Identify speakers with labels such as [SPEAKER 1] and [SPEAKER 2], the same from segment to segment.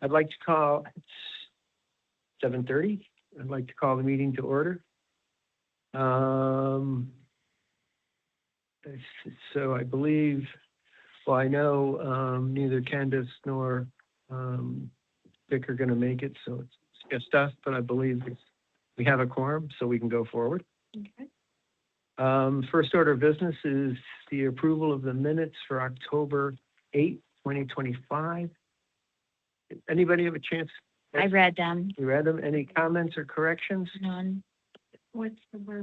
[SPEAKER 1] I'd like to call, it's 7:30. I'd like to call the meeting to order. So I believe, well, I know neither Candace nor Vic are going to make it, so it's just us, but I believe we have a quorum, so we can go forward.
[SPEAKER 2] Okay.
[SPEAKER 1] First order of business is the approval of the minutes for October 8th, 2025. Anybody have a chance?
[SPEAKER 3] I read them.
[SPEAKER 1] You read them? Any comments or corrections?
[SPEAKER 3] None.
[SPEAKER 2] Where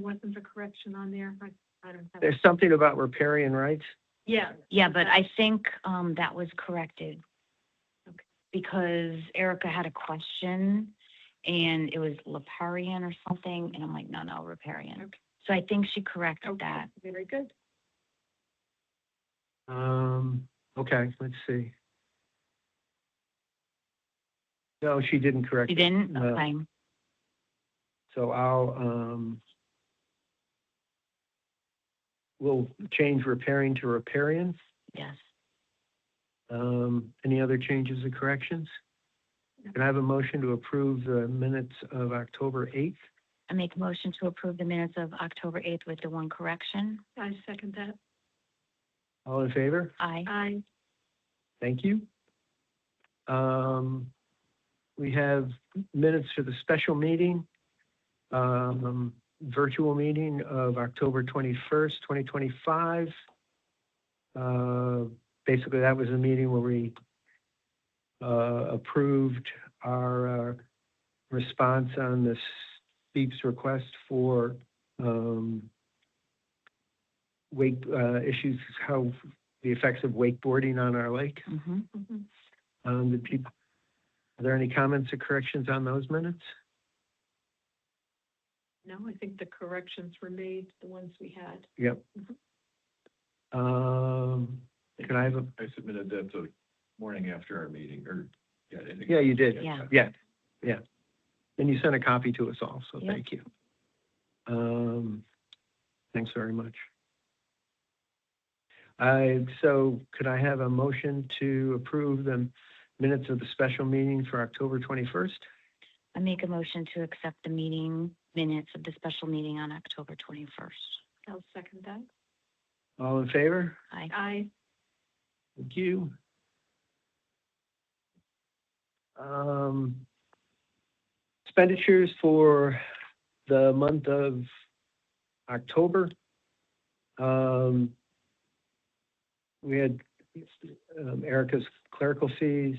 [SPEAKER 2] wasn't the correction on there? I don't have.
[SPEAKER 1] There's something about riparian rights.
[SPEAKER 2] Yeah.
[SPEAKER 3] Yeah, but I think that was corrected.
[SPEAKER 2] Okay.
[SPEAKER 3] Because Erica had a question and it was Riparian or something, and I'm like, no, riparian.
[SPEAKER 2] Okay.
[SPEAKER 3] So I think she corrected that.
[SPEAKER 2] Very good.
[SPEAKER 1] Okay, let's see. No, she didn't correct
[SPEAKER 3] You
[SPEAKER 1] it.
[SPEAKER 3] didn't?
[SPEAKER 1] No.
[SPEAKER 3] Okay.
[SPEAKER 1] So we'll change repairing to riparian.
[SPEAKER 3] Yes.
[SPEAKER 1] Any other changes or corrections?
[SPEAKER 2] No.
[SPEAKER 1] Can I have a motion to approve the minutes of October 8th?
[SPEAKER 3] I make a motion to approve the minutes of October 8th with the one correction.
[SPEAKER 2] I second that.
[SPEAKER 1] All in favor?
[SPEAKER 3] Aye.
[SPEAKER 1] Thank you. We have minutes for the special meeting, virtual meeting of October 21st, 2025. Basically, that was a meeting where we approved our response on the STEEP's request for wake issues, how the effects of wakeboarding on our lake.
[SPEAKER 3] Mm-hmm.
[SPEAKER 2] Mm-hmm.
[SPEAKER 1] Are there any comments or corrections on those minutes?
[SPEAKER 2] No, I think the corrections were made, the ones we had.
[SPEAKER 1] Yep. Can I have a?
[SPEAKER 4] I submitted that the morning after our meeting, or, yeah. I think-
[SPEAKER 1] Yeah, you did.
[SPEAKER 3] Yeah.
[SPEAKER 1] Yeah. And you sent a copy to us all, so
[SPEAKER 3] Yep.
[SPEAKER 1] thank you. Thanks very much. So could I have a motion to approve the minutes of the special meeting for October 21st?
[SPEAKER 3] I make a motion to accept the meeting minutes of the special meeting on October 21st.
[SPEAKER 2] I'll second that.
[SPEAKER 1] All in favor?
[SPEAKER 3] Aye.
[SPEAKER 2] Aye.
[SPEAKER 1] Thank you. Expenditures for the month of October. We had Erica's clerical fees.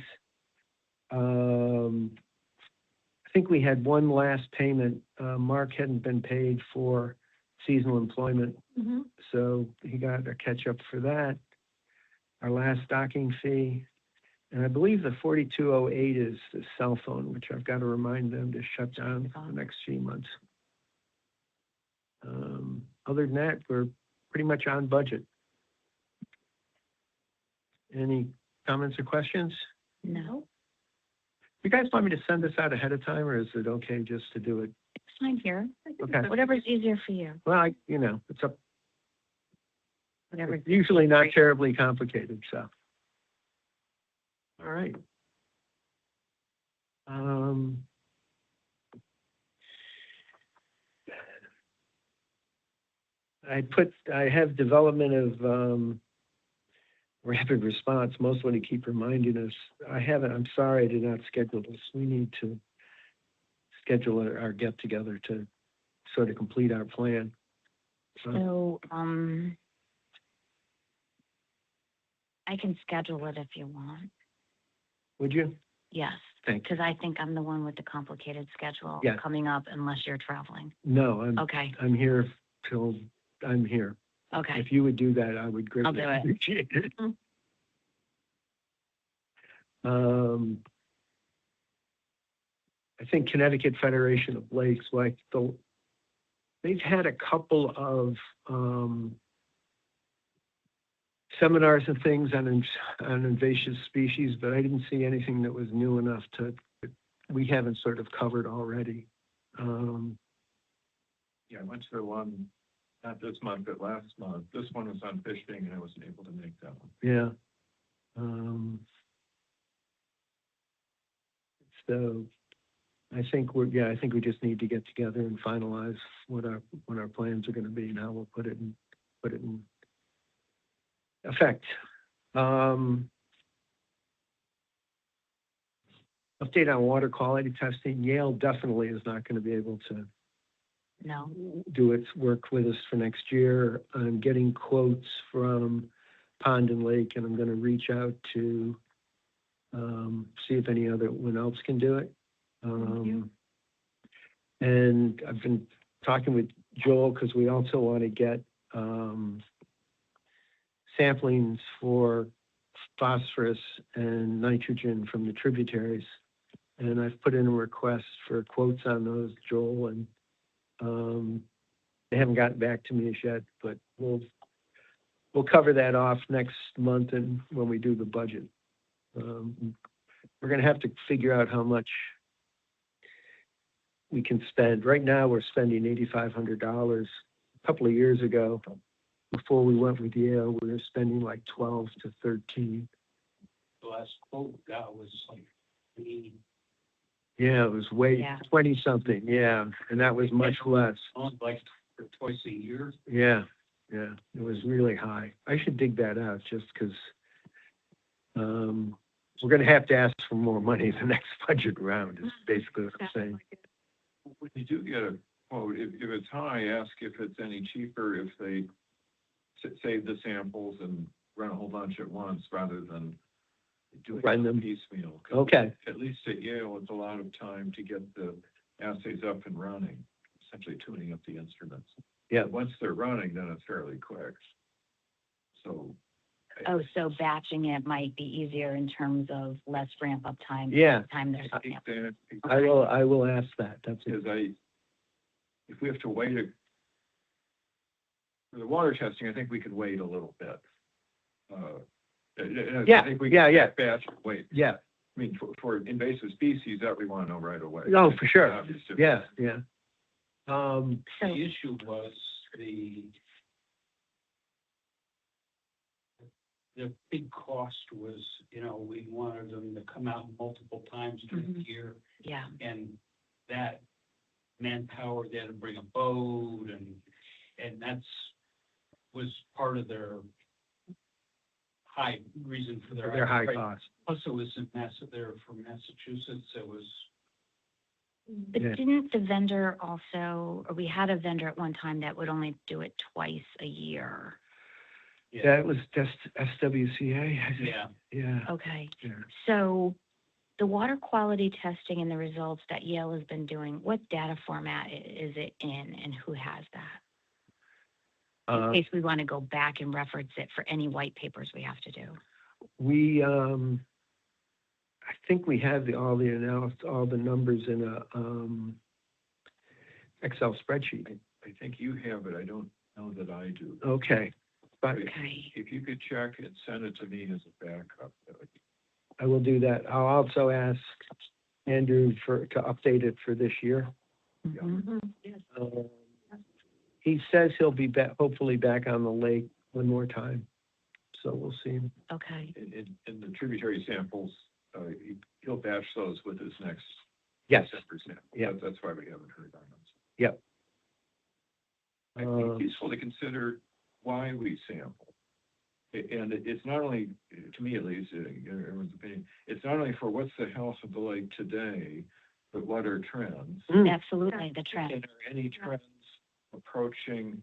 [SPEAKER 1] I think we had one last payment. Mark hadn't been paid for seasonal employment,
[SPEAKER 2] Mm-hmm.
[SPEAKER 1] so he got a catch up for that. Our last docking fee, and I believe the 4208 is the cell phone, which I've got to remind them to shut down for the next few months. Other than that, we're pretty much on budget. Any comments or questions?
[SPEAKER 3] No,
[SPEAKER 1] You guys want me to send this out ahead of time, or is it okay just to do it?
[SPEAKER 3] it's fine here.
[SPEAKER 1] Okay.
[SPEAKER 3] Whatever's easier for you.
[SPEAKER 1] Well, it's up.
[SPEAKER 3] Whatever.
[SPEAKER 1] It's usually not terribly complicated, so. All right. I have development of rapid response. Most want to keep reminding us. I'm sorry I did not schedule this. We need to schedule our get together to sort of complete our plan.
[SPEAKER 3] So, I can schedule it if you want.
[SPEAKER 1] Would you?
[SPEAKER 3] Yes,
[SPEAKER 1] Thank you.
[SPEAKER 3] because I think I'm the one with the complicated schedule
[SPEAKER 1] Yeah.
[SPEAKER 3] coming up unless you're traveling.
[SPEAKER 1] No,
[SPEAKER 3] Okay,
[SPEAKER 1] I'm here till I'm here.
[SPEAKER 3] okay.
[SPEAKER 1] If you would do that, I would greatly
[SPEAKER 3] I'll do it.
[SPEAKER 1] appreciate it.
[SPEAKER 2] Mm.
[SPEAKER 1] I think Connecticut Federation of Lakes, they've had a couple of seminars and things on invasive species, but I didn't see anything that was new enough that we haven't sort of covered already.
[SPEAKER 4] Yeah, I went to the one Not this month, but last month. This one was on fishing and I wasn't able to make that one.
[SPEAKER 1] Yeah. So I think I think we just need to get together and finalize what our plans are gonna be and how we'll put it in effect. Update on water quality testing. Yale definitely is not gonna be able to
[SPEAKER 3] No,
[SPEAKER 1] do its work with us for next year. I'm getting quotes from Pond and Lake, and I'm gonna reach out to see if anyone else can do it.
[SPEAKER 2] you.
[SPEAKER 1] And I've been talking with Joel, because we also want to get samplings for phosphorus and nitrogen from the tributaries. And I've put in a request for quotes on those, Joel, and they haven't gotten back to me as yet, but we'll cover that off next month and when we do the budget. We're gonna have to figure out how much we can spend. Right now, we're spending $8,500. A couple of years ago, before we went with Yale, we were spending like 12 to 13.
[SPEAKER 5] The last quote we got was like 80,
[SPEAKER 1] Yeah, it was way
[SPEAKER 3] Yeah.
[SPEAKER 1] 20 something. Yeah, and that was much less.
[SPEAKER 5] like twice a year.
[SPEAKER 1] Yeah, yeah, it was really high. I should dig that out just because we're going to have to ask for more money the next budget round. Is basically what I'm saying.
[SPEAKER 4] When you do get a quote, if it's high, ask if it's any cheaper if they save the samples and run a whole bunch at once rather than doing
[SPEAKER 1] Run them.
[SPEAKER 4] piecemeal. 'Cause
[SPEAKER 1] Okay.
[SPEAKER 4] At least at Yale, it's a lot of time to get the assays up and running, essentially tuning up the instruments.
[SPEAKER 1] Yeah.
[SPEAKER 4] Once they're running, then it's fairly quick. So.
[SPEAKER 3] oh, so batching it might be easier in terms of less ramp up time.
[SPEAKER 1] Yeah.
[SPEAKER 3] Time there's,
[SPEAKER 4] Exactly.
[SPEAKER 1] I will ask that. That's it.
[SPEAKER 4] Because if we have to wait for the water testing, I think we could wait a little bit.
[SPEAKER 1] Yeah,
[SPEAKER 4] I think we
[SPEAKER 1] yeah,
[SPEAKER 4] can
[SPEAKER 1] yeah.
[SPEAKER 4] batch and wait.
[SPEAKER 1] Yeah.
[SPEAKER 4] I mean, for invasive species, that we want to know right away.
[SPEAKER 1] Oh, for sure.
[SPEAKER 4] Obvious difference.
[SPEAKER 1] Yeah, yeah.
[SPEAKER 3] so,
[SPEAKER 5] The issue was the big cost was, we wanted them to come out multiple times during the year.
[SPEAKER 3] yeah,
[SPEAKER 5] And that manpower, they had to bring a boat and was part of their high reason for
[SPEAKER 1] They're high
[SPEAKER 5] price.
[SPEAKER 1] cost.
[SPEAKER 5] Plus it was in there from Massachusetts, it was,
[SPEAKER 3] but
[SPEAKER 1] Yeah.
[SPEAKER 3] didn't the vendor also, or we had a vendor at one time that would only do it twice a year?
[SPEAKER 1] Yeah, it was just SWCA, I think.
[SPEAKER 5] yeah.
[SPEAKER 1] Yeah,
[SPEAKER 3] Okay,
[SPEAKER 1] yeah.
[SPEAKER 3] so the water quality testing and the results that Yale has been doing, what data format is it in and who has that? In case we want to go back and reference it for any white papers we have to do.
[SPEAKER 1] We, I think we have all the numbers in a, Excel spreadsheet.
[SPEAKER 4] I think you have it. I don't know that I do.
[SPEAKER 1] Okay, but
[SPEAKER 3] Okay,
[SPEAKER 4] If you could check and send it to me as a backup, that would be.
[SPEAKER 1] I will do that. I'll also ask Andrew to update it for this year.
[SPEAKER 3] mhm,
[SPEAKER 1] He says he'll be back, hopefully back on the lake one more time. So we'll see.
[SPEAKER 3] okay,
[SPEAKER 4] In the tributary samples, he'll batch those with his next.
[SPEAKER 1] Yes.
[SPEAKER 4] December sample.
[SPEAKER 1] Yeah.
[SPEAKER 4] That's why we haven't heard on those.
[SPEAKER 1] Yep.
[SPEAKER 4] I think it's useful to consider why we sample. And it's not only, to me at least, everyone's opinion, it's not only for what's the health of the lake today, but what are trends?
[SPEAKER 3] absolutely, the trend.
[SPEAKER 4] And are any trends approaching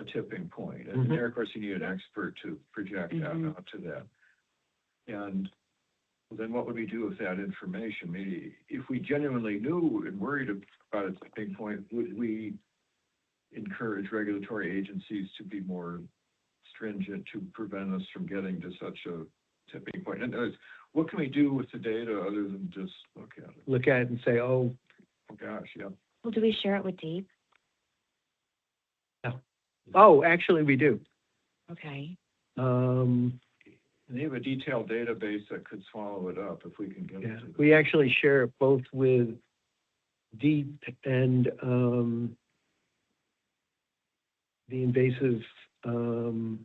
[SPEAKER 4] a tipping point? And there, of course, you need an expert to project out to that. And then what would we do with that information? Maybe if we genuinely knew and worried about a tipping point, would we encourage regulatory agencies to be more stringent to prevent us from getting to such a tipping point? And what can we do with the data other than just look at it?
[SPEAKER 1] Look at it and say, oh,
[SPEAKER 4] Oh, gosh, yeah.
[SPEAKER 3] Well, do we share it with Deep?
[SPEAKER 1] oh, actually we do.
[SPEAKER 3] Okay,
[SPEAKER 1] Um,
[SPEAKER 4] And they have a detailed database that could swallow it up if we can get
[SPEAKER 1] yeah,
[SPEAKER 4] it to them.
[SPEAKER 1] we actually share it both with Deep and, the invasive,
[SPEAKER 3] On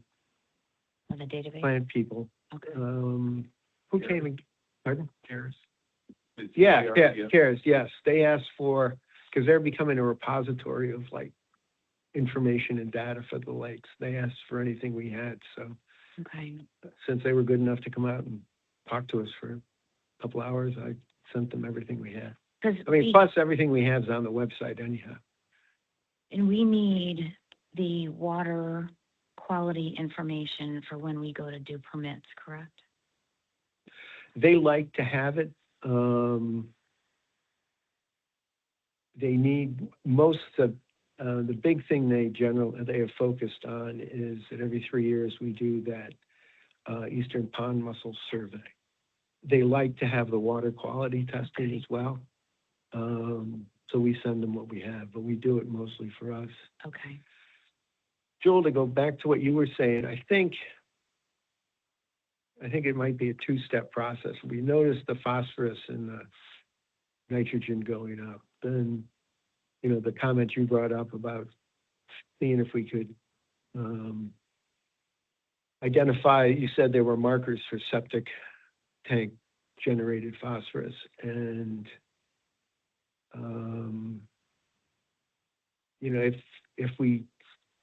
[SPEAKER 3] the database?
[SPEAKER 1] plant people.
[SPEAKER 3] Okay.
[SPEAKER 1] Who came and, pardon?
[SPEAKER 4] Cares.
[SPEAKER 1] Yeah, CARES, yes. They asked for, because they're becoming a repository of like information and data for the lakes. They asked for anything we had, so
[SPEAKER 3] Okay.
[SPEAKER 1] since they were good enough to come out and talk to us for a couple hours, I sent them everything we had.
[SPEAKER 3] Because
[SPEAKER 1] I mean, plus everything we have is on the website anyhow.
[SPEAKER 3] and we need the water quality information for when we go to do permits, correct?
[SPEAKER 1] They like to have it. They need most of, the big thing they have focused on is that every 3 years we do that Eastern Pond Mussel Survey. They like to have the water quality tested as well. So we send them what we have, but we do it mostly for us.
[SPEAKER 3] Okay.
[SPEAKER 1] Joel, to go back to what you were saying, I think it might be a two-step process. We noticed the phosphorus and the nitrogen going up. Then, the comment you brought up about seeing if we could identify, you said there were markers for septic tank generated phosphorus. And, if we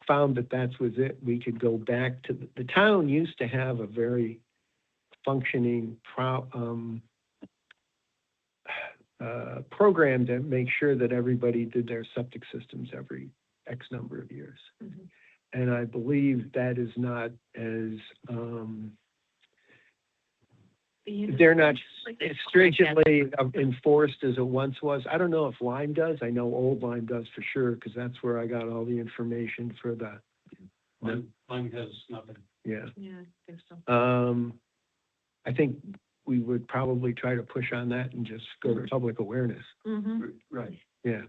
[SPEAKER 1] found that was it, we could go back to the town used to have a very functioning program to make sure that everybody did their septic systems every X number of years.
[SPEAKER 2] Mhm.
[SPEAKER 1] And I believe that is not as, they're not as stringently enforced as it once was. I don't know if Lyme does. I know Old Lyme does for sure, because that's where I got all the information for the,
[SPEAKER 5] Mine has nothing.
[SPEAKER 1] yeah.
[SPEAKER 2] Yeah, I think so.
[SPEAKER 1] I think we would probably try to push on that and just go to public awareness.
[SPEAKER 2] Mm-hmm.
[SPEAKER 4] Right.
[SPEAKER 1] Yeah.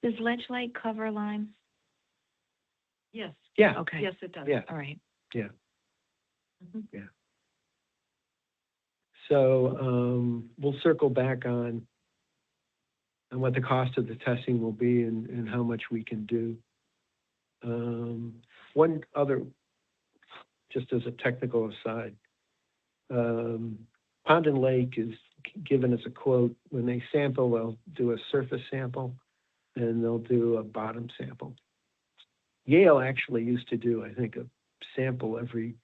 [SPEAKER 3] Does Ledge Lake cover Lyme?
[SPEAKER 2] Yes,
[SPEAKER 1] Yeah.
[SPEAKER 3] Okay.
[SPEAKER 2] yes, it does.
[SPEAKER 1] Yeah.
[SPEAKER 3] All right.
[SPEAKER 1] So we'll circle back on what the cost of the testing will be and how much we can do. One other, just as a technical aside, Pond and Lake is giving us a quote. When they sample, they'll do a surface sample and they'll do a bottom sample. Yale actually used to do, I think, a sample every,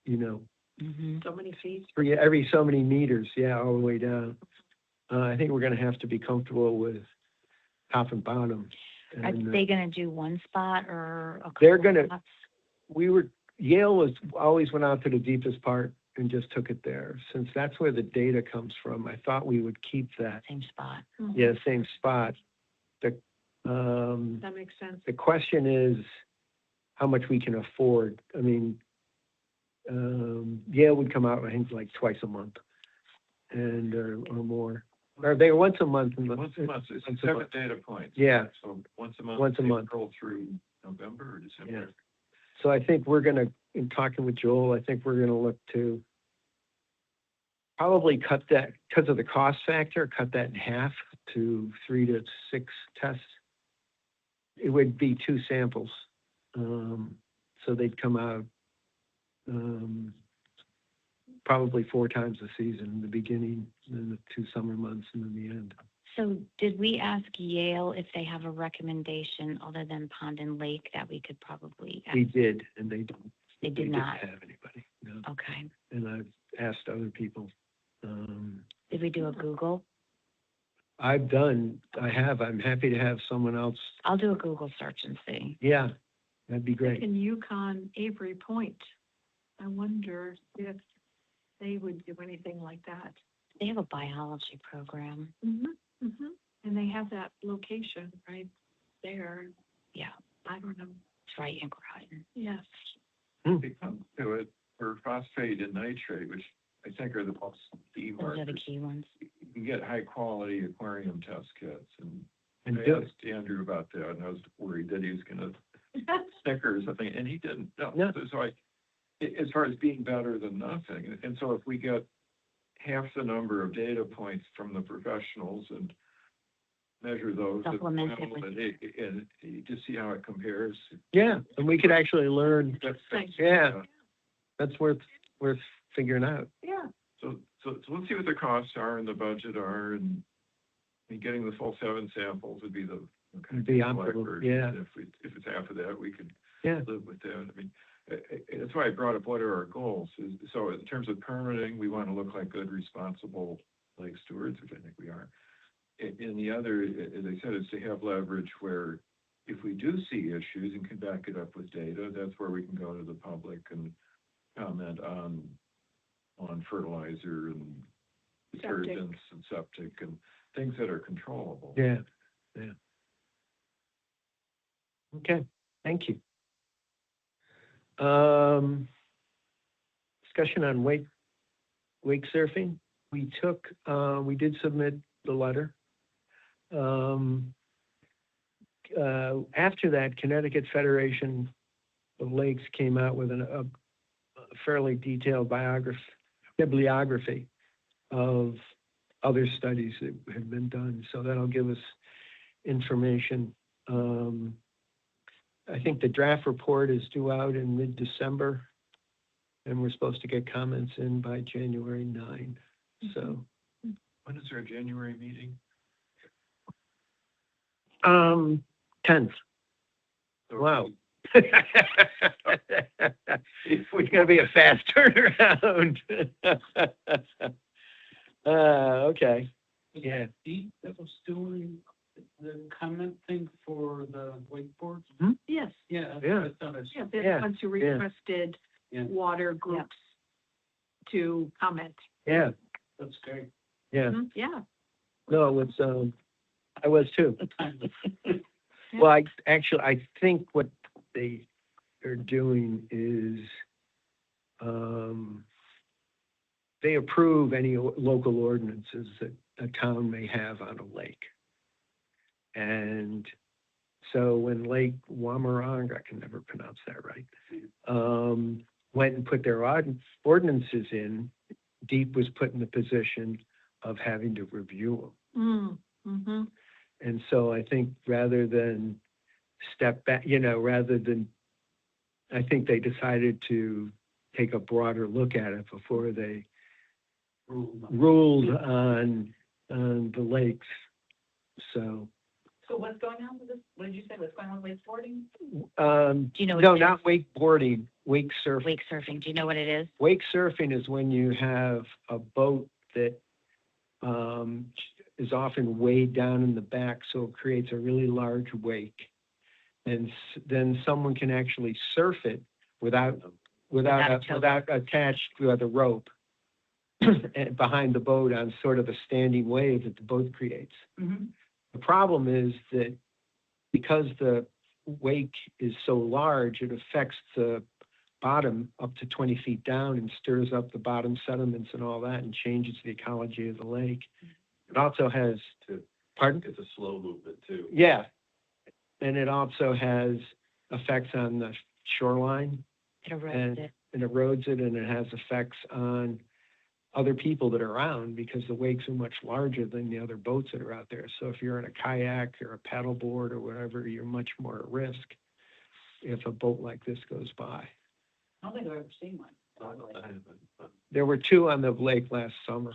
[SPEAKER 3] Mm-hmm.
[SPEAKER 2] So many feet.
[SPEAKER 1] every so many meters, all the way down. I think we're going to have to be comfortable with top and bottom.
[SPEAKER 3] Are
[SPEAKER 1] And,
[SPEAKER 3] they going to do one spot or a couple
[SPEAKER 1] They're gonna-
[SPEAKER 3] spots?
[SPEAKER 1] Yale always went out to the deepest part and just took it there. Since that's where the data comes from, I thought we would keep that,
[SPEAKER 3] Same spot.
[SPEAKER 1] yeah, same spot.
[SPEAKER 2] That makes sense.
[SPEAKER 1] The question is how much we can afford. I mean, Yale would come out, I think, like twice a month and, or more. Or they were once a month.
[SPEAKER 4] Once a month, it's
[SPEAKER 1] Once a
[SPEAKER 4] 7
[SPEAKER 1] month.
[SPEAKER 4] data points.
[SPEAKER 1] Yeah.
[SPEAKER 4] So once a month.
[SPEAKER 1] Once a month.
[SPEAKER 4] April through November or December.
[SPEAKER 1] So I think we're gonna, in talking with Joel, I think we're gonna look to probably cut that, because of the cost factor, cut that in half to 3 to 6 tests. It would be 2 samples. So they'd come out probably 4 times a season, in the beginning, then the 2 summer months, and then the end.
[SPEAKER 3] So did we ask Yale if they have a recommendation other than Pond and Lake that we could probably?
[SPEAKER 1] We did, and they don't.
[SPEAKER 3] They did
[SPEAKER 1] didn't
[SPEAKER 3] not.
[SPEAKER 1] have anybody, no.
[SPEAKER 3] Okay.
[SPEAKER 1] And I've asked other people.
[SPEAKER 3] Did we do a Google?
[SPEAKER 1] I'm happy to have someone else.
[SPEAKER 3] I'll do a Google search and see.
[SPEAKER 1] Yeah, that'd be great.
[SPEAKER 2] In Yukon, Avery Point, I wonder if they would do anything like that.
[SPEAKER 3] They have a biology program.
[SPEAKER 2] Mm-hmm, mm-hmm. And they have that location right there.
[SPEAKER 3] Yeah,
[SPEAKER 2] I don't know.
[SPEAKER 3] it's right in Groton.
[SPEAKER 2] Yes.
[SPEAKER 4] They come to it for phosphate and nitrate, which I think are the most key
[SPEAKER 3] Those are the
[SPEAKER 4] markers.
[SPEAKER 3] key ones.
[SPEAKER 4] You can get high quality aquarium test kits, and
[SPEAKER 1] And
[SPEAKER 4] I
[SPEAKER 1] do,
[SPEAKER 4] asked Andrew about that, and I was worried that he was gonna snicker or something, and he didn't. No.
[SPEAKER 1] No.
[SPEAKER 4] So as far as being better than nothing, and so if we get half the number of data points from the professionals and measure those as
[SPEAKER 3] Supplement it
[SPEAKER 4] well,
[SPEAKER 3] with-
[SPEAKER 4] and you just see how it compares.
[SPEAKER 1] Yeah, and we could actually learn,
[SPEAKER 2] Thanks.
[SPEAKER 1] yeah, that's worth figuring out.
[SPEAKER 2] Yeah.
[SPEAKER 4] So let's see what the costs are and the budget are, and getting the full 7 samples would be the
[SPEAKER 1] Would be
[SPEAKER 4] select
[SPEAKER 1] optimal,
[SPEAKER 4] version.
[SPEAKER 1] yeah.
[SPEAKER 4] If it's half of that, we could
[SPEAKER 1] Yeah.
[SPEAKER 4] live with that. I mean, that's why I brought up what are our goals. So in terms of permitting, we want to look like good, responsible lake stewards, which I think we are. And the other, as I said, is to have leverage where if we do see issues and can back it up with data, that's where we can go to the public and comment on fertilizer and
[SPEAKER 2] Septic.
[SPEAKER 4] detergents and septic and things that are controllable.
[SPEAKER 1] Yeah. Okay, thank you. Discussion on wake surfing. We did submit the letter. After that, Connecticut Federation of Lakes came out with a fairly detailed bibliography of other studies that had been done. So that'll give us information. I think the draft report is due out in mid-December, and we're supposed to get comments in by January 9. So,
[SPEAKER 4] When is our January meeting?
[SPEAKER 1] 10th.
[SPEAKER 4] So
[SPEAKER 1] Wow.
[SPEAKER 4] If
[SPEAKER 1] It's gonna be a fast turnaround. Okay, yeah.
[SPEAKER 5] Deep that was doing the comment thing for the wakeboards?
[SPEAKER 2] Yes,
[SPEAKER 5] Yeah.
[SPEAKER 1] Yeah.
[SPEAKER 5] I thought I
[SPEAKER 2] yeah,
[SPEAKER 5] saw.
[SPEAKER 2] they're
[SPEAKER 1] Yeah,
[SPEAKER 2] the ones who
[SPEAKER 1] yeah.
[SPEAKER 2] requested
[SPEAKER 5] Yeah.
[SPEAKER 2] water groups to comment.
[SPEAKER 1] Yeah,
[SPEAKER 5] That's great.
[SPEAKER 1] yeah.
[SPEAKER 2] Yeah.
[SPEAKER 1] No, it's, I was too. Well, I think what they are doing is, they approve any local ordinances that a town may have on a lake. And so when Lake Wamarong, I can never pronounce that right, went and put their ordinances in, Deep was put in the position of having to review them.
[SPEAKER 2] Mm-hmm.
[SPEAKER 1] And so I think rather than step back, I think they decided to take a broader look at it before they ruled on the lakes. So,
[SPEAKER 6] So what's going on with this? What did you say? What's going on with wakeboarding?
[SPEAKER 3] Do you know what
[SPEAKER 1] no,
[SPEAKER 3] it
[SPEAKER 1] not
[SPEAKER 3] is?
[SPEAKER 1] wakeboarding, wake surfing.
[SPEAKER 3] Wake surfing, do you know what it is?
[SPEAKER 1] Wake surfing is when you have a boat that is often weighed down in the back, so it creates a really large wake. And then someone can actually surf it without
[SPEAKER 3] Without a tow.
[SPEAKER 1] attached with a rope and behind the boat on sort of a standing wave that the boat creates.
[SPEAKER 6] Mm-hmm.
[SPEAKER 1] The problem is that because the wake is so large, it affects the bottom up to 20 feet down and stirs up the bottom sediments and all that and changes the ecology of the lake. It also has, pardon?
[SPEAKER 4] It's a slow movement too.
[SPEAKER 1] Yeah. And it also has effects on the shoreline
[SPEAKER 3] It erodes
[SPEAKER 1] and
[SPEAKER 3] it.
[SPEAKER 1] it erodes it, and it has effects on other people that are around because the wakes are much larger than the other boats that are out there. So if you're in a kayak or a paddleboard or whatever, you're much more at risk if a boat like this goes by.
[SPEAKER 6] I don't think I've ever seen one.
[SPEAKER 1] There were 2 on the lake last summer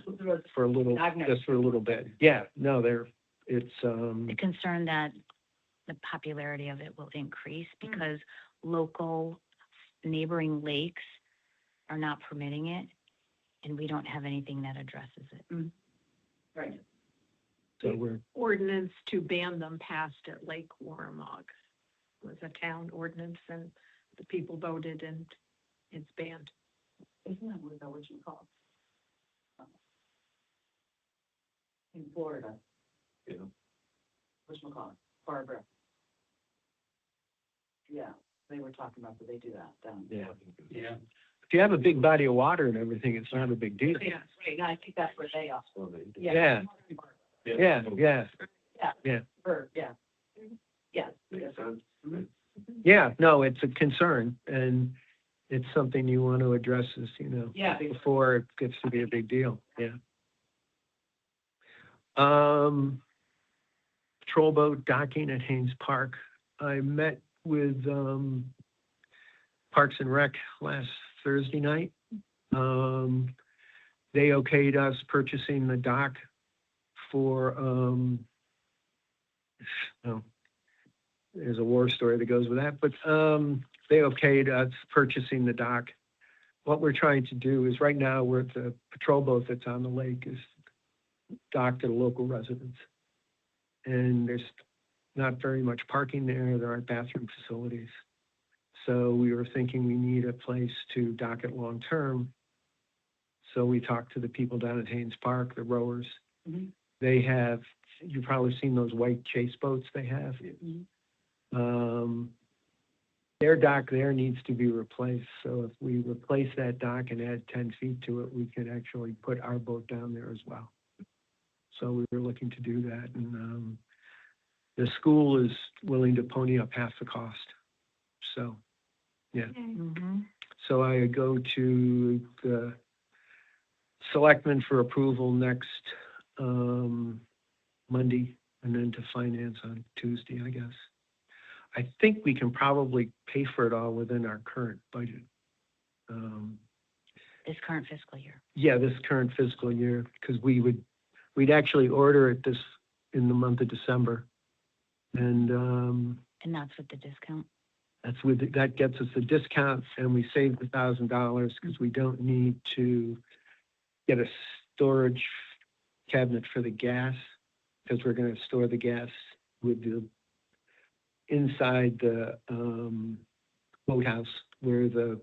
[SPEAKER 1] for a little,
[SPEAKER 6] I've never
[SPEAKER 1] just for a little bit. Yeah, no, it's,
[SPEAKER 3] The concern that the popularity of it will increase because local neighboring lakes are not permitting it, and we don't have anything that addresses it.
[SPEAKER 6] Right.
[SPEAKER 1] so we're,
[SPEAKER 2] Ordinance to ban them passed at Lake Warramog. It was a town ordinance and the people voted and it's banned.
[SPEAKER 6] Isn't that what you call it? In Florida.
[SPEAKER 4] Yeah.
[SPEAKER 6] Whatchamacallit, Barbara. Yeah, they were talking about that they do that down.
[SPEAKER 1] yeah.
[SPEAKER 5] Yeah.
[SPEAKER 1] If you have a big body of water and everything, it's not a big deal.
[SPEAKER 6] Yeah, right, I think that's where they are.
[SPEAKER 1] Yeah. Yeah, yeah.
[SPEAKER 6] Or, yeah. Yes.
[SPEAKER 4] Makes sense.
[SPEAKER 1] Yeah, no, it's a concern, and it's something you want to address as,
[SPEAKER 6] Yeah.
[SPEAKER 1] before it gets to be a big deal, yeah. patrol boat docking at Haynes Park. I met with Parks and Rec last Thursday night. They okayed us purchasing the dock for, oh, there's a war story that goes with that, but they okayed us purchasing the dock. What we're trying to do is right now the patrol boat that's on the lake is docked at a local residence. And there's not very much parking there. There aren't bathroom facilities. So we were thinking we need a place to dock it long-term. So we talked to the people down at Haynes Park, the rowers.
[SPEAKER 6] Mhm.
[SPEAKER 1] They have, you've probably seen those white chase boats they have. Their dock there needs to be replaced. So if we replace that dock and add 10 feet to it, we could actually put our boat down there as well. So we were looking to do that. And the school is willing to pony up half the cost. So, yeah.
[SPEAKER 3] Mm-hmm.
[SPEAKER 1] So I go to the selectmen for approval next Monday, and then to finance on Tuesday, I guess. I think we can probably pay for it all within our current budget.
[SPEAKER 3] This current fiscal year.
[SPEAKER 1] Yeah, this current fiscal year, because we'd actually order it in the month of December. And
[SPEAKER 3] And that's with the discount.
[SPEAKER 1] that gets us a discount, and we saved $1,000 because we don't need to get a storage cabinet for the gas, because we're going to store the gas with inside the boathouse where the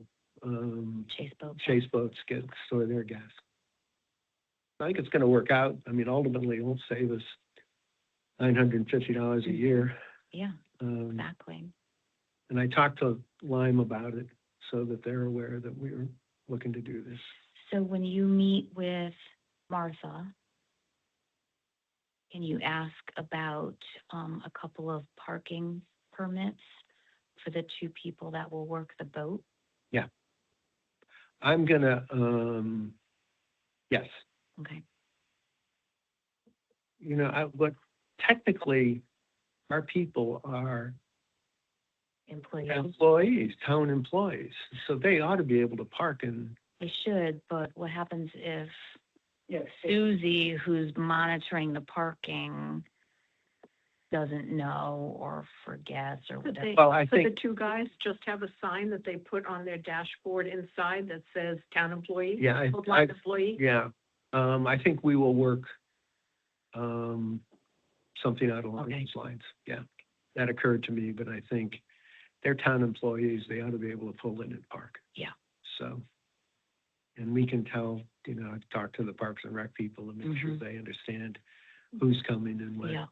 [SPEAKER 3] Chase boat.
[SPEAKER 1] boats store their gas. I think it's going to work out. I mean, ultimately, it will save us $950 a year.
[SPEAKER 3] Yeah,
[SPEAKER 1] Um,
[SPEAKER 3] exactly.
[SPEAKER 1] And I talked to Lime about it so that they're aware that we were looking to do this.
[SPEAKER 3] So when you meet with Martha, can you ask about a couple of parking permits for the two people that will work the boat?
[SPEAKER 1] Yeah. I'm gonna, yes.
[SPEAKER 3] Okay.
[SPEAKER 1] You know, but technically, our people are
[SPEAKER 3] Employees.
[SPEAKER 1] town employees, so they ought to be able to park in.
[SPEAKER 3] They should, but what happens if
[SPEAKER 6] Yes.
[SPEAKER 3] Susie, who's monitoring the parking, doesn't know or forgets or
[SPEAKER 2] Could
[SPEAKER 3] whatever?
[SPEAKER 2] they,
[SPEAKER 1] Well, I
[SPEAKER 2] could the
[SPEAKER 1] think,
[SPEAKER 2] two guys just have a sign that they put on their dashboard inside that says town employee?
[SPEAKER 1] yeah,
[SPEAKER 2] Full-time employee?
[SPEAKER 1] yeah, I think we will work, something out along
[SPEAKER 3] Okay.
[SPEAKER 1] those lines, yeah. That occurred to me, but I think they're town employees, they ought to be able to pull in and park.
[SPEAKER 3] Yeah.
[SPEAKER 1] So, and we can tell, you know, talk to the Parks and Rec people and make sure
[SPEAKER 3] Mhm.
[SPEAKER 1] they understand who's coming and when.
[SPEAKER 3] Yeah.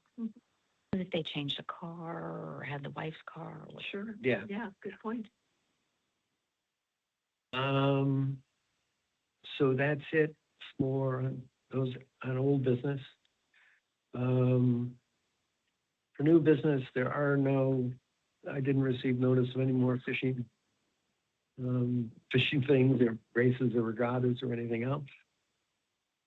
[SPEAKER 3] If they changed the car or had the wife's car or whatever.
[SPEAKER 2] Sure,
[SPEAKER 1] Yeah.
[SPEAKER 2] yeah, good point.
[SPEAKER 1] So that's it for those on old business. For new business, I didn't receive notice of any more fishing things or races or regattas or anything else.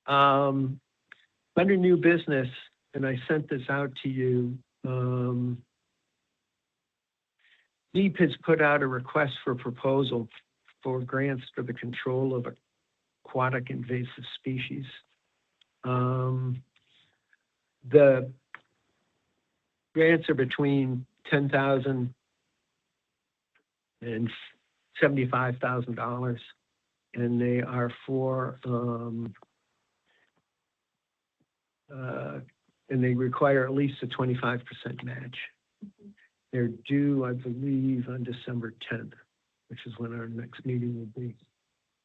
[SPEAKER 1] Under new business, and I sent this out to you, DEEP has put out a request for proposal for grants for the control of aquatic invasive species. The grants are between $10,000 and $75,000, and they are for, and they require at least a 25% match. They're due, I believe, on December 10th, which is when our next meeting will be.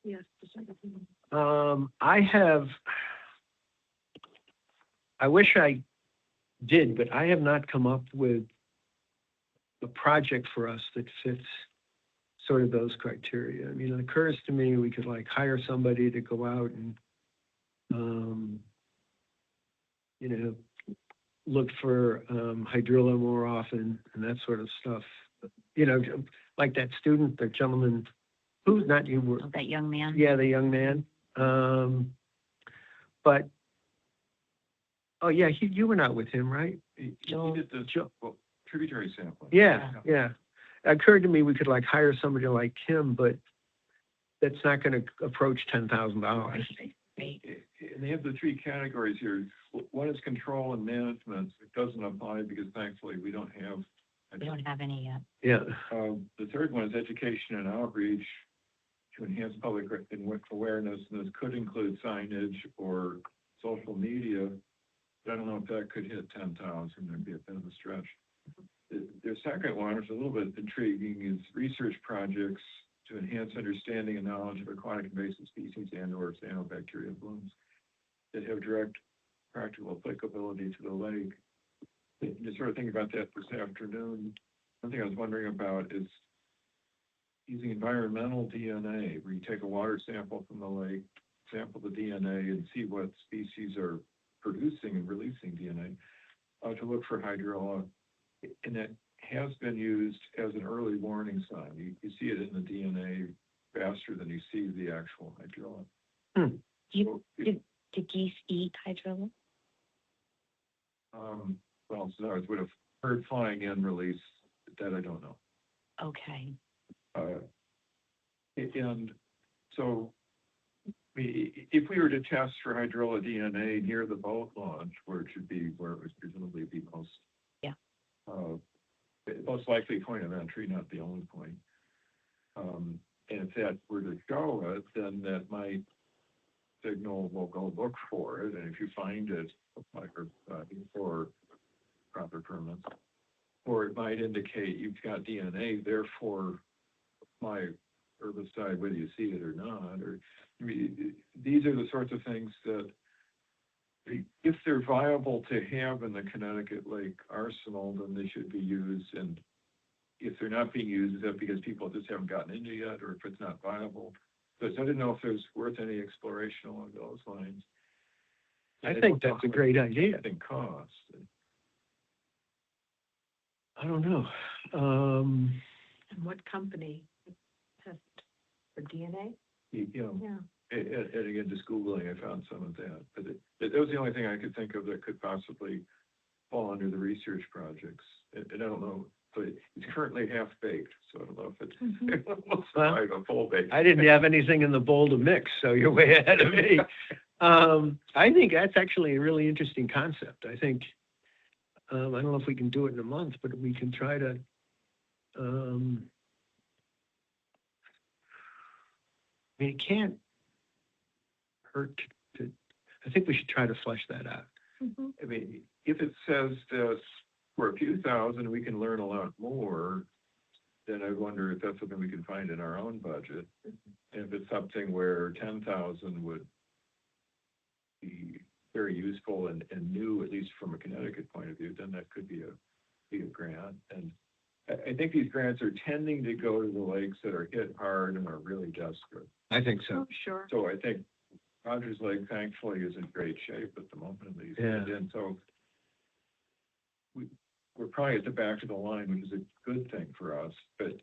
[SPEAKER 2] Yes.
[SPEAKER 1] I wish I did, but I have not come up with a project for us that fits sort of those criteria. I mean, it occurs to me we could like hire somebody to go out and, you know, look for hydrilla more often and that sort of stuff. You know, like that student, the gentleman, who's not you were.
[SPEAKER 3] Oh, that young man?
[SPEAKER 1] Yeah, the young man. But, oh yeah, you were not with him, right?
[SPEAKER 3] Joel.
[SPEAKER 4] did the, well, tributary sampling.
[SPEAKER 1] Yeah, yeah. It occurred to me we could like hire somebody like him, but that's not gonna approach $10,000.
[SPEAKER 3] Right.
[SPEAKER 4] And they have the three categories here. One is control and management. It doesn't apply because thankfully we don't have.
[SPEAKER 3] We don't have any yet.
[SPEAKER 1] Yeah,
[SPEAKER 4] The third one is education and outreach to enhance public awareness, and this could include signage or social media. But I don't know if that could hit 10,000, that'd be a bit of a stretch. The second one, which is a little bit intriguing, is research projects to enhance understanding and knowledge of aquatic invasive species and or cyanobacteria blooms that have direct practical applicability to the lake. Just sort of thinking about that this afternoon. One thing I was wondering about is using environmental DNA, where you take a water sample from the lake, sample the DNA and see what species are producing and releasing DNA, to look for hydrilla. And that has been used as an early warning sign. You see it in the DNA faster than you see the actual hydrilla.
[SPEAKER 3] Do geese eat hydrilla?
[SPEAKER 4] Well, so I would have heard flying in release, that I don't know.
[SPEAKER 3] Okay.
[SPEAKER 4] And so if we were to test for hydrilla DNA near the boat launch, where it should be, where it would presumably be most, most likely point of entry, not the only point. And if that were to show it, then that might signal we'll go look for it, and if you find it, apply for proper permits. Or it might indicate you've got DNA, therefore my herbicide, whether you see it or not, or I mean, these are the sorts of things that, if they're viable to have in the Connecticut Lake arsenal, then they should be used. And if they're not being used, is that because people just haven't gotten into yet, or if it's not viable? But I didn't know if there's worth any exploration along those lines.
[SPEAKER 1] I think that's a great idea.
[SPEAKER 4] I think cost.
[SPEAKER 1] I don't know.
[SPEAKER 2] And what company test for DNA?
[SPEAKER 4] You know,
[SPEAKER 2] Yeah.
[SPEAKER 4] and again, just Googling, I found some of that. But that was the only thing I could think of that could possibly fall under the research projects. And I don't know, but it's currently half baked, so I don't know if it's it will survive a full bake.
[SPEAKER 1] I didn't have anything in the bowl to mix, so you're way ahead of me. I think that's actually a really interesting concept. I think, I don't know if we can do it in a month, but we can try to, I mean, it can't hurt to, I think we should try to flesh that out.
[SPEAKER 4] I mean, if it says that for a few thousand, we can learn a lot more, then I wonder if that's something we can find in our own budget. And if it's something where 10,000 would be very useful and new, at least from a Connecticut point of view, then that could be a grant. And I think these grants are tending to go to the lakes that are hit hard and are really desperate.
[SPEAKER 1] I think so.
[SPEAKER 2] Oh, sure.
[SPEAKER 4] So I think Rogers Lake thankfully is in great shape at the moment at least.
[SPEAKER 1] Yeah.
[SPEAKER 4] And so we're probably at the back of the line, which is a good thing for us, but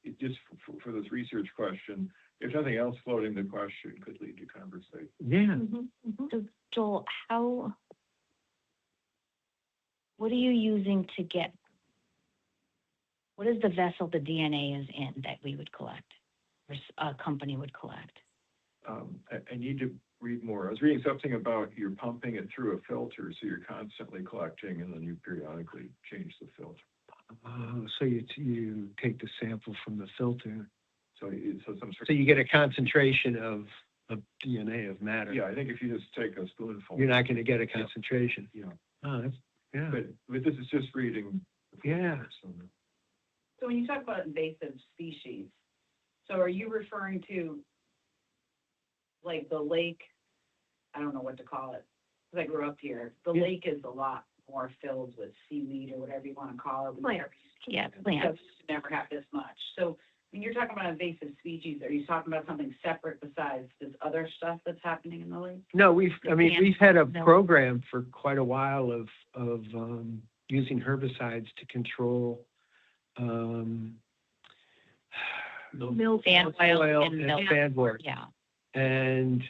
[SPEAKER 4] it just for this research question, if nothing else, floating the question could lead to conversation.
[SPEAKER 1] Yeah.
[SPEAKER 3] So Joel, what are you using to get, what is the vessel the DNA is in that we would collect, or a company would collect?
[SPEAKER 4] I need to read more. I was reading something about you're pumping it through a filter, so you're constantly collecting and then you periodically change the filter.
[SPEAKER 1] So you take the sample from the filter.
[SPEAKER 4] So some sort
[SPEAKER 1] So you get a concentration of DNA, of matter.
[SPEAKER 4] yeah, I think if you just take a spoonful.
[SPEAKER 1] You're not going to get a concentration.
[SPEAKER 4] Yeah.
[SPEAKER 1] Oh, that's, yeah.
[SPEAKER 4] But this is just reading.
[SPEAKER 1] Yeah.
[SPEAKER 6] So when you talk about invasive species, so are you referring to like the lake? I don't know what to call it, because I grew up here. The
[SPEAKER 1] Yeah.
[SPEAKER 6] lake is a lot more filled with seaweed or whatever you want to call it. We
[SPEAKER 2] Plants.
[SPEAKER 3] Yeah,
[SPEAKER 6] never-
[SPEAKER 3] plants.
[SPEAKER 6] Never have this much. So when you're talking about invasive species, are you talking about something separate besides this other stuff that's happening in the lake?
[SPEAKER 1] No, we've had a
[SPEAKER 3] No.
[SPEAKER 1] program for quite a while of using herbicides to control
[SPEAKER 2] Milk.
[SPEAKER 3] Sand oil and
[SPEAKER 1] and
[SPEAKER 3] milk.
[SPEAKER 1] sandwort.
[SPEAKER 3] Yeah.
[SPEAKER 1] And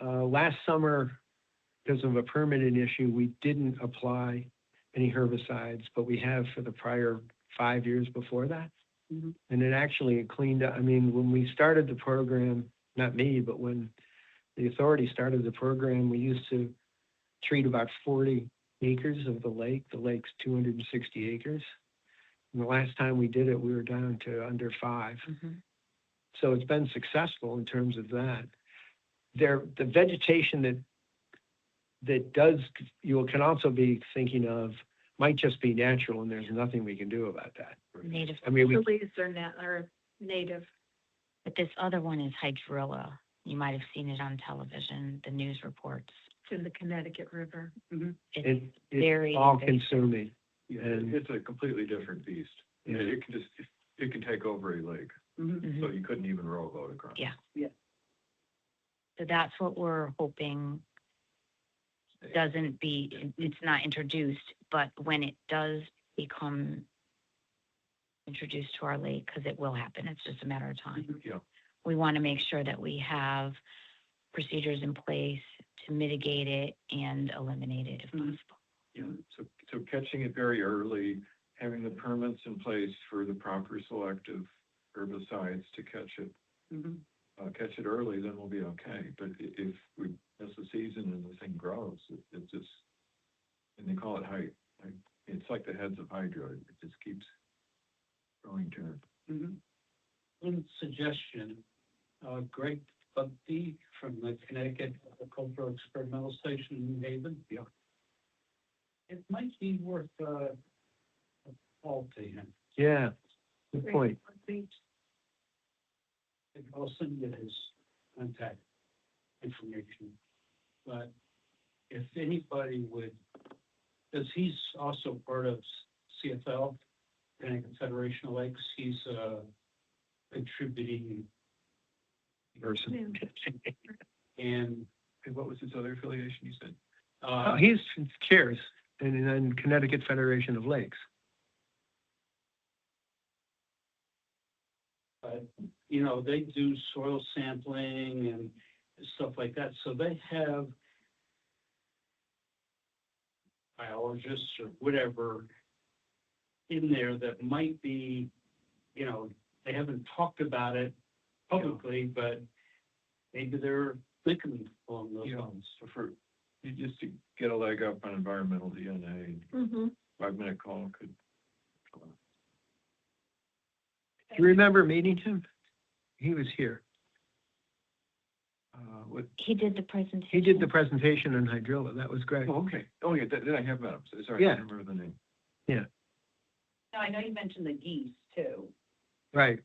[SPEAKER 1] last summer, because of a permitting issue, we didn't apply any herbicides, but we have for the prior 5 years before that.
[SPEAKER 6] Mhm.
[SPEAKER 1] And it actually cleaned up, I mean, when we started the program, not me, but when the authority started the program, we used to treat about 40 acres of the lake. The lake's 260 acres. And the last time we did it, we were down to under 5.
[SPEAKER 3] Mhm.
[SPEAKER 1] So it's been successful in terms of that. The vegetation that does, you can also be thinking of, might just be natural and there's nothing we can do about that.
[SPEAKER 3] Native,
[SPEAKER 1] I mean,
[SPEAKER 2] The
[SPEAKER 1] we,
[SPEAKER 2] leaves are native.
[SPEAKER 3] but this other one is hydrilla. You might have seen it on television, the news reports.
[SPEAKER 2] It's in the Connecticut River.
[SPEAKER 3] It's
[SPEAKER 1] it's
[SPEAKER 3] very
[SPEAKER 1] all
[SPEAKER 3] invasive.
[SPEAKER 1] consuming.
[SPEAKER 4] Yeah,
[SPEAKER 1] And-
[SPEAKER 4] it's a completely different beast.
[SPEAKER 1] Yeah.
[SPEAKER 4] It can take over a lake,
[SPEAKER 6] Mhm.
[SPEAKER 4] so you couldn't even row a boat across.
[SPEAKER 3] Yeah.
[SPEAKER 6] Yeah.
[SPEAKER 3] So that's what we're hoping it's not introduced, but when it does become introduced to our lake, because it will happen, it's just a matter of time.
[SPEAKER 4] Yeah,
[SPEAKER 3] We want to make sure that we have procedures in place to mitigate it and eliminate it if
[SPEAKER 6] Mhm.
[SPEAKER 3] possible.
[SPEAKER 4] yeah. So catching it very early, having the permits in place for the proper selective herbicides to catch it early, then we'll be okay. But if we miss the season and the thing grows, it just, and they call it it's like the heads of Hydra. It just keeps growing to it.
[SPEAKER 6] Mhm.
[SPEAKER 5] One suggestion, Greg Bugby from the Connecticut Agricultural Experimental Station in New Haven.
[SPEAKER 4] Yeah.
[SPEAKER 5] It might be worth a call to him.
[SPEAKER 1] Yeah, good point.
[SPEAKER 5] I'll send you his contact information. But if anybody would, because he's also part of CFL, Connecticut Federation of Lakes, he's contributing
[SPEAKER 1] Person.
[SPEAKER 5] and
[SPEAKER 4] And what was his other affiliation you said?
[SPEAKER 1] He's CARES and then Connecticut Federation of Lakes.
[SPEAKER 5] you know, they do soil sampling and stuff like that, so they have biologists or whatever in there that might be, you know, they haven't talked about it publicly, but maybe they're thinking along those
[SPEAKER 4] Yeah.
[SPEAKER 5] lines.
[SPEAKER 4] So just to get a leg up on environmental DNA,
[SPEAKER 2] Mm-hmm.
[SPEAKER 4] 5-minute call could.
[SPEAKER 1] Do you remember meeting him? He was here.
[SPEAKER 4] What,
[SPEAKER 3] He did the presentation.
[SPEAKER 1] He did the presentation on hydrilla. That was great.
[SPEAKER 4] oh, okay. Oh, yeah, then I have met him. Sorry, I
[SPEAKER 1] Yeah.
[SPEAKER 4] can't remember the name.
[SPEAKER 6] Now, I know you mentioned the geese too.
[SPEAKER 1] Right.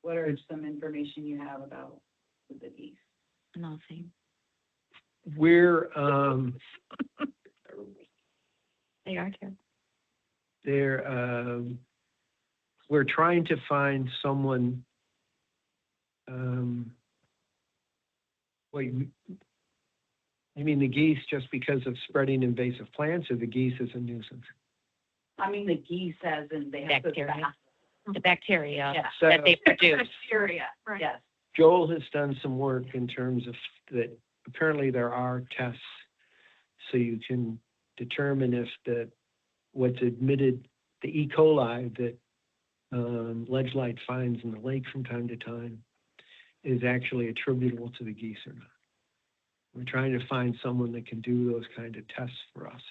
[SPEAKER 6] What are some information you have about the geese?
[SPEAKER 3] Nothing.
[SPEAKER 1] We're,
[SPEAKER 3] They are too.
[SPEAKER 1] we're trying to find someone, wait, you mean the geese just because of spreading invasive plants, or the geese is a nuisance?
[SPEAKER 6] I mean, the geese as in they have to.
[SPEAKER 3] Bacteria. The bacteria
[SPEAKER 6] Yeah.
[SPEAKER 3] that they produce.
[SPEAKER 6] Bacteria,
[SPEAKER 2] Right.
[SPEAKER 6] yes.
[SPEAKER 1] Joel has done some work in terms of that, apparently there are tests so you can determine if what's admitted, the E. coli that Ledgelight finds in the lake from time to time is actually attributable to the geese or not. We're trying to find someone that can do those kind of tests for us.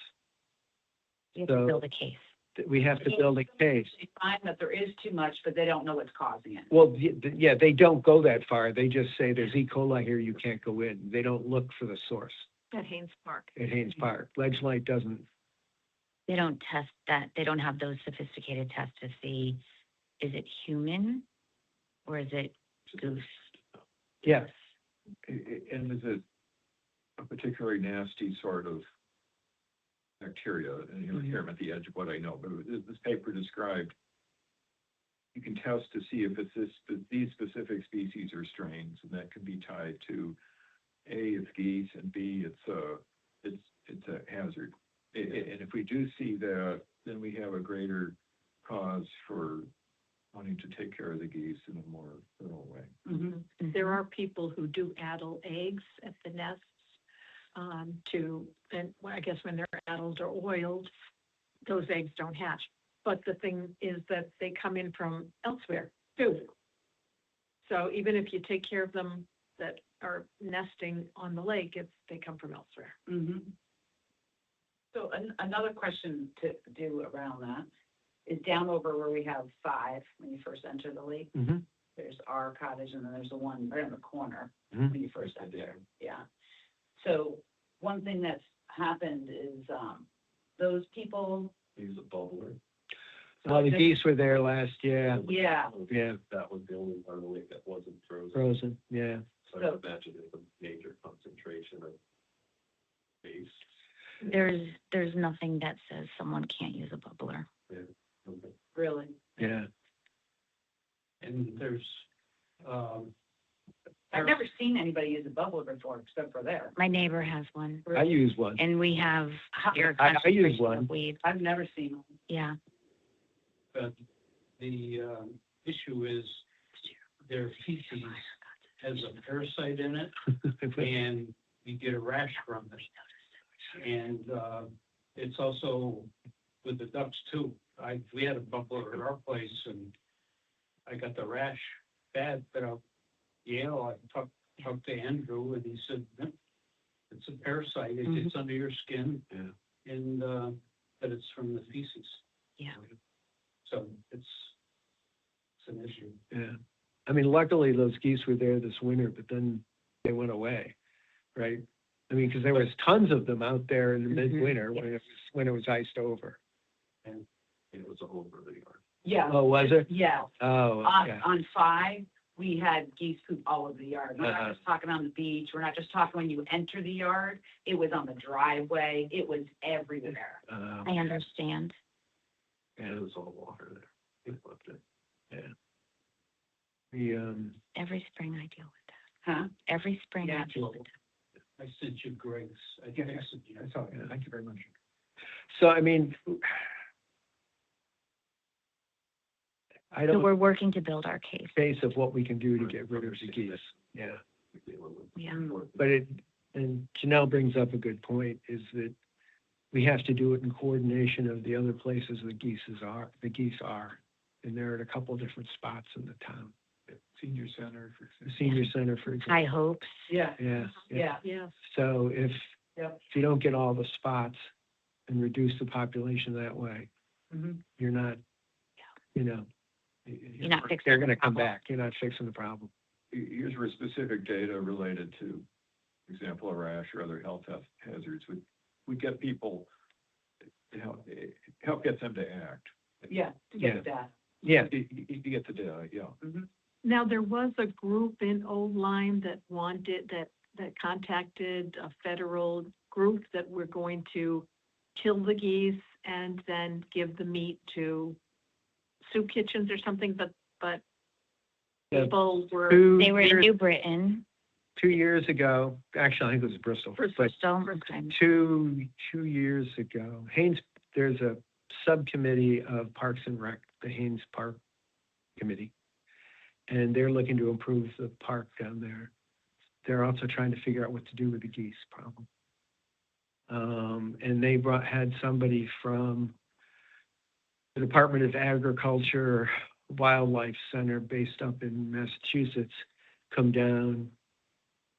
[SPEAKER 3] You have to
[SPEAKER 1] So-
[SPEAKER 3] build a case.
[SPEAKER 1] That we have to build a case.
[SPEAKER 6] They find that there is too much, but they don't know what's causing it.
[SPEAKER 1] Well, yeah, they don't go that far. They just say there's E. coli here, you can't go in. They don't look for the source
[SPEAKER 2] At Haynes Park.
[SPEAKER 1] at Haynes Park. Ledgelight doesn't.
[SPEAKER 3] They don't test that. They don't have those sophisticated tests to see, is it human or is it goose?
[SPEAKER 1] Yeah,
[SPEAKER 4] And is it a particularly nasty sort of bacteria? And here I'm at the edge of what I know, but this paper described, you can test to see if it's these specific species or strains, and that can be tied to A, it's geese, and B, it's a hazard. And if we do see that, then we have a greater cause for wanting to take care of the geese in a more thorough way.
[SPEAKER 6] Mm-hmm.
[SPEAKER 2] There are people who do addle eggs at the nests, and I guess when they're addled or oiled, those eggs don't hatch. But the thing is that they come in from elsewhere too. So even if you take care of them that are nesting on the lake, they come from elsewhere.
[SPEAKER 6] Mhm. So another question to do around that is down over where we have 5, when you first enter the lake,
[SPEAKER 1] Mhm.
[SPEAKER 6] there's our cottage and then there's the one right in the corner
[SPEAKER 1] Mhm.
[SPEAKER 6] when you first enter. Yeah. So one thing that's happened is, those people,
[SPEAKER 4] Use a bubbler.
[SPEAKER 1] Well, the geese were there last year.
[SPEAKER 6] yeah,
[SPEAKER 1] Yeah,
[SPEAKER 4] That was the only part of the lake that wasn't frozen.
[SPEAKER 1] frozen, yeah.
[SPEAKER 4] So
[SPEAKER 6] So-
[SPEAKER 4] I imagine there's a major concentration of base.
[SPEAKER 3] There's nothing that says someone can't use a bubbler.
[SPEAKER 4] Okay.
[SPEAKER 6] really.
[SPEAKER 1] Yeah.
[SPEAKER 5] And there's,
[SPEAKER 6] I've never seen anybody use a bubbler before, except for there.
[SPEAKER 3] My neighbor has one,
[SPEAKER 1] I use one.
[SPEAKER 3] and we have higher
[SPEAKER 1] I use
[SPEAKER 3] concentration
[SPEAKER 1] one.
[SPEAKER 3] of weed.
[SPEAKER 6] I've never seen one.
[SPEAKER 3] Yeah.
[SPEAKER 5] but the, issue is their feces has a parasite in it, and you get a rash from it. And, it's also with the ducks too. We had a bubbler at our place, and I got the rash bad, but I talked to Andrew, and he said, "Yep, it's a parasite, it gets under your skin,
[SPEAKER 4] Yeah.
[SPEAKER 5] and, but it's from the feces."
[SPEAKER 3] Yeah.
[SPEAKER 5] So it's an issue.
[SPEAKER 1] Yeah. I mean, luckily those geese were there this winter, but then they went away, right? I mean, because there was tons of them out there in the midwinter when it was iced over.
[SPEAKER 4] And it was all over the yard.
[SPEAKER 6] Yeah.
[SPEAKER 1] Oh, was it?
[SPEAKER 6] Yeah.
[SPEAKER 1] Oh, okay.
[SPEAKER 6] On 5, we had geese poop all over the yard. We're not
[SPEAKER 1] Uh-huh.
[SPEAKER 6] just talking on the beach. We're not just talking when you enter the yard. It was on the driveway. It was everywhere.
[SPEAKER 3] I understand.
[SPEAKER 4] And it was all water there. It left it.
[SPEAKER 1] Yeah. The,
[SPEAKER 3] Every spring I deal with that.
[SPEAKER 6] Huh?
[SPEAKER 3] Every spring I
[SPEAKER 6] Yeah.
[SPEAKER 3] deal with that.
[SPEAKER 5] I sent you Greg's. I
[SPEAKER 1] Yeah,
[SPEAKER 5] texted you.
[SPEAKER 1] that's all, yeah, thank you very much. So, I mean, I
[SPEAKER 3] So
[SPEAKER 1] don't
[SPEAKER 3] we're working to build our case.
[SPEAKER 1] face of what we can do to get rid of the geese. Yeah.
[SPEAKER 3] Yeah.
[SPEAKER 1] But and Janelle brings up a good point, is that we have to do it in coordination of the other places the geese are. And they're at a couple of different spots in the town.
[SPEAKER 4] Senior center, for
[SPEAKER 1] The senior center, for example.
[SPEAKER 3] High hopes.
[SPEAKER 6] Yeah.
[SPEAKER 1] Yeah.
[SPEAKER 6] Yeah.
[SPEAKER 2] Yes.
[SPEAKER 1] So if
[SPEAKER 6] Yep.
[SPEAKER 1] you don't get all the spots and reduce the population that way,
[SPEAKER 6] Mhm.
[SPEAKER 1] you're not, you know,
[SPEAKER 3] You're not fixing
[SPEAKER 1] they're
[SPEAKER 3] the
[SPEAKER 1] going to come
[SPEAKER 3] problem.
[SPEAKER 1] back. You're not fixing the problem.
[SPEAKER 4] Here's where specific data related to, for example, a rash or other health hazards would get people, to help get them to act.
[SPEAKER 6] Yeah, to
[SPEAKER 1] Yeah.
[SPEAKER 6] get that.
[SPEAKER 1] Yeah.
[SPEAKER 4] You get the data, yeah.
[SPEAKER 2] Now, there was a group in Old Lyme that contacted a federal group that we're going to kill the geese and then give the meat to soup kitchens or something, but
[SPEAKER 1] Yeah.
[SPEAKER 2] people were.
[SPEAKER 3] They were in New Britain,
[SPEAKER 1] 2 years ago, actually, I think it was Bristol. But
[SPEAKER 3] so, okay.
[SPEAKER 1] two years ago, there's a subcommittee of Parks and Rec, the Haynes Park Committee. And they're looking to improve the park down there. They're also trying to figure out what to do with the geese problem. And they had somebody from the Department of Agriculture Wildlife Center based up in Massachusetts come down.